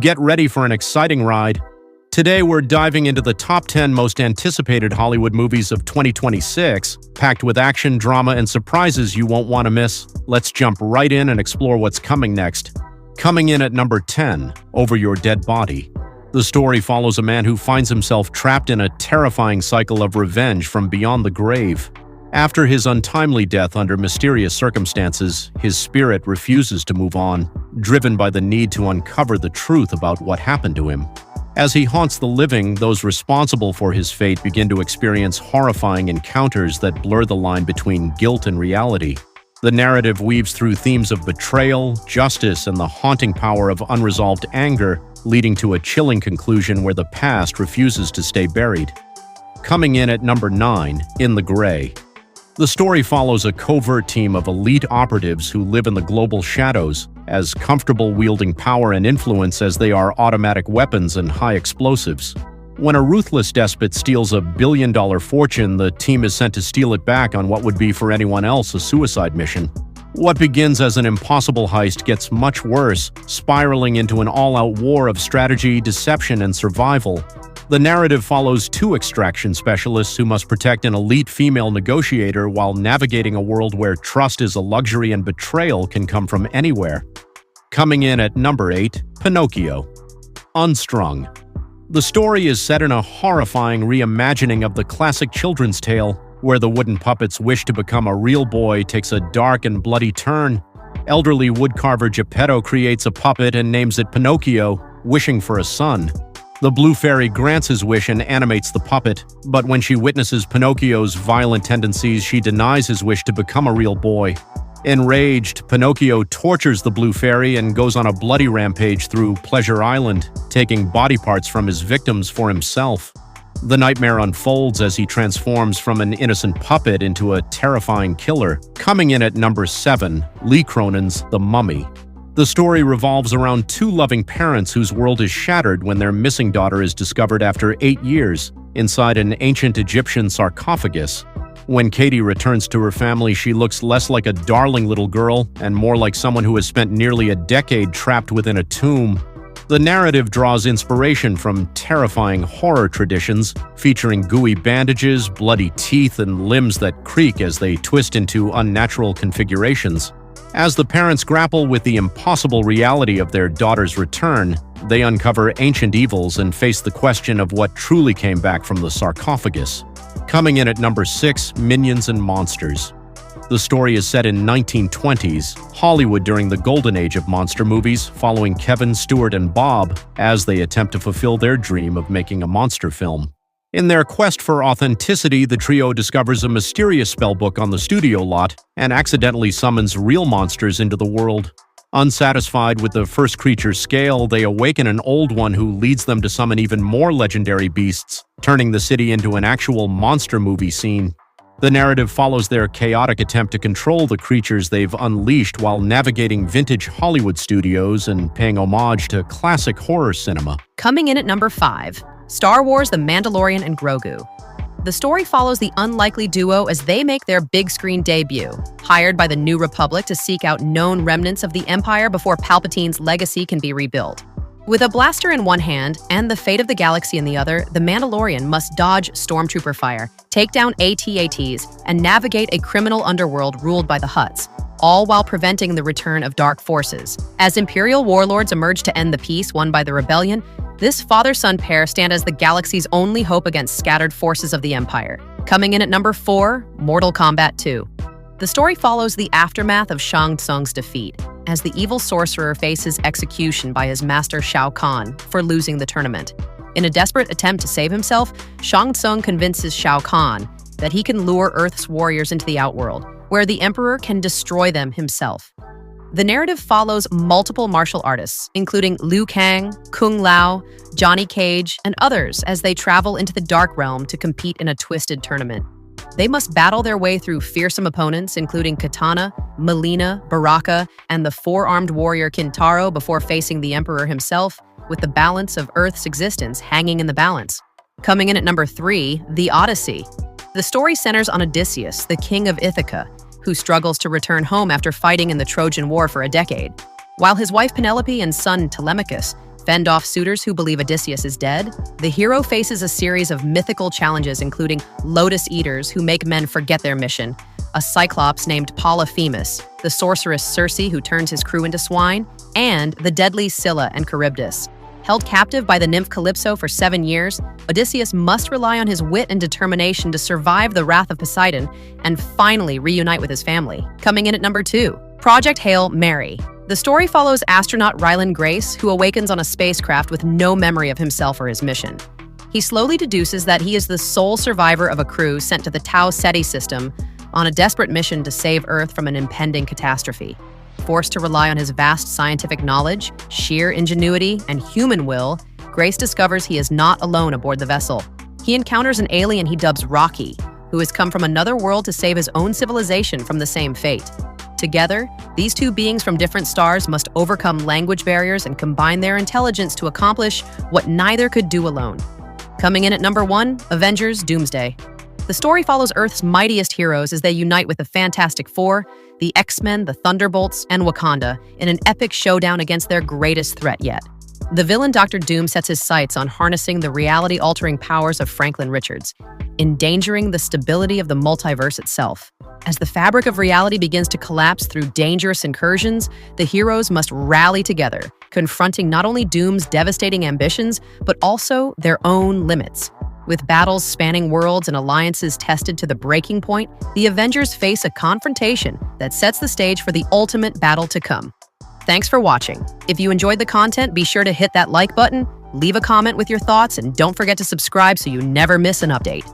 Get ready for an exciting ride. Today, we're diving into the top 10 most anticipated Hollywood movies of 2026, packed with action, drama, and surprises you won't want to miss. Let's jump right in and explore what's coming next. Coming in at number 10, Over Your Dead Body. The story follows a man who finds himself trapped in a terrifying cycle of revenge from beyond the grave. After his untimely death under mysterious circumstances, his spirit refuses to move on, driven by the need to uncover the truth about what happened to him. As he haunts the living, those responsible for his fate begin to experience horrifying encounters that blur the line between guilt and reality. The narrative weaves through themes of betrayal, justice, and the haunting power of unresolved anger, leading to a chilling conclusion where the past refuses to stay buried. Coming in at number 9, In the Gray. The story follows a covert team of elite operatives who live in the global shadows, as comfortable wielding power and influence as they are automatic weapons and high explosives. When a ruthless despot steals a billion-dollar fortune, the team is sent to steal it back on what would be for anyone else a suicide mission. What begins as an impossible heist gets much worse, spiraling into an all-out war of strategy, deception, and survival. The narrative follows two extraction specialists who must protect an elite female negotiator while navigating a world where trust is a luxury and betrayal can come from anywhere. Coming in at number 8, Pinocchio. Unstrung. The story is set in a horrifying reimagining of the classic children's tale, where the wooden puppet's wish to become a real boy takes a dark and bloody turn. Elderly woodcarver Geppetto creates a puppet and names it Pinocchio, wishing for a son. The Blue Fairy grants his wish and animates the puppet, but when she witnesses Pinocchio's violent tendencies, she denies his wish to become a real boy. Enraged, Pinocchio tortures the Blue Fairy and goes on a bloody rampage through Pleasure Island, taking body parts from his victims for himself. The nightmare unfolds as he transforms from an innocent puppet into a terrifying killer. Coming in at number 7, Lee Cronin's The Mummy. The story revolves around two loving parents whose world is shattered when their missing daughter is discovered after 8 years inside an ancient Egyptian sarcophagus. When Katie returns to her family, she looks less like a darling little girl and more like someone who has spent nearly a decade trapped within a tomb. The narrative draws inspiration from terrifying horror traditions, featuring gooey bandages, bloody teeth, and limbs that creak as they twist into unnatural configurations. As the parents grapple with the impossible reality of their daughter's return, they uncover ancient evils and face the question of what truly came back from the sarcophagus. Coming in at number 6, Minions and Monsters. The story is set in 1920s Hollywood during the golden age of monster movies, following Kevin, Stuart, and Bob as they attempt to fulfill their dream of making a monster film. In their quest for authenticity, the trio discovers a mysterious spellbook on the studio lot and accidentally summons real monsters into the world. Unsatisfied with the first creature's scale, they awaken an old one who leads them to summon even more legendary beasts, turning the city into an actual monster movie scene. The narrative follows their chaotic attempt to control the creatures they've unleashed while navigating vintage Hollywood studios and paying homage to classic horror cinema. Coming in at number 5, Star Wars: The Mandalorian and Grogu. The story follows the unlikely duo as they make their big screen debut, hired by the New Republic to seek out known remnants of the Empire before Palpatine's legacy can be rebuilt. With a blaster in one hand and the fate of the galaxy in the other, the Mandalorian must dodge stormtrooper fire, take down AT-ATs, and navigate a criminal underworld ruled by the Hutts, all while preventing the return of dark forces. As Imperial warlords emerge to end the peace won by the rebellion, this father-son pair stand as the galaxy's only hope against scattered forces of the Empire. Coming in at number 4, Mortal Kombat 2. The story follows the aftermath of Shang Tsung's defeat, as the evil sorcerer faces execution by his master Shao Kahn for losing the tournament. In a desperate attempt to save himself, Shang Tsung convinces Shao Kahn that he can lure Earth's warriors into the Outworld, where the Emperor can destroy them himself. The narrative follows multiple martial artists, including Liu Kang, Kung Lao, Johnny Cage, and others as they travel into the Dark Realm to compete in a twisted tournament. They must battle their way through fearsome opponents, including Kitana, Mileena, Baraka, and the four-armed warrior Kintaro before facing the Emperor himself, with the balance of Earth's existence hanging in the balance. Coming in at number 3, The Odyssey. The story centers on Odysseus, the king of Ithaca, who struggles to return home after fighting in the Trojan War for a decade. While his wife Penelope and son Telemachus fend off suitors who believe Odysseus is dead, the hero faces a series of mythical challenges including Lotus Eaters who make men forget their mission, a Cyclops named Polyphemus, the sorceress Circe who turns his crew into swine, and the deadly Scylla and Charybdis. Held captive by the nymph Calypso for 7 years, Odysseus must rely on his wit and determination to survive the wrath of Poseidon and finally reunite with his family. Coming in at number 2, Project Hail Mary. The story follows astronaut Ryland Grace, who awakens on a spacecraft with no memory of himself or his mission. He slowly deduces that he is the sole survivor of a crew sent to the Tau Ceti system on a desperate mission to save Earth from an impending catastrophe. Forced to rely on his vast scientific knowledge, sheer ingenuity, and human will, Grace discovers he is not alone aboard the vessel. He encounters an alien he dubs Rocky, who has come from another world to save his own civilization from the same fate. Together, these two beings from different stars must overcome language barriers and combine their intelligence to accomplish what neither could do alone. Coming in at number 1, Avengers Doomsday. The story follows Earth's mightiest heroes as they unite with the Fantastic Four, the X-Men, the Thunderbolts, and Wakanda in an epic showdown against their greatest threat yet. The villain Dr. Doom sets his sights on harnessing the reality-altering powers of Franklin Richards, endangering the stability of the multiverse itself. As the fabric of reality begins to collapse through dangerous incursions, the heroes must rally together, confronting not only Doom's devastating ambitions, but also their own limits. With battles spanning worlds and alliances tested to the breaking point, the Avengers face a confrontation that sets the stage for the ultimate battle to come. Thanks for watching. If you enjoyed the content, be sure to hit that like button, leave a comment with your thoughts, and don't forget to subscribe so you never miss an update.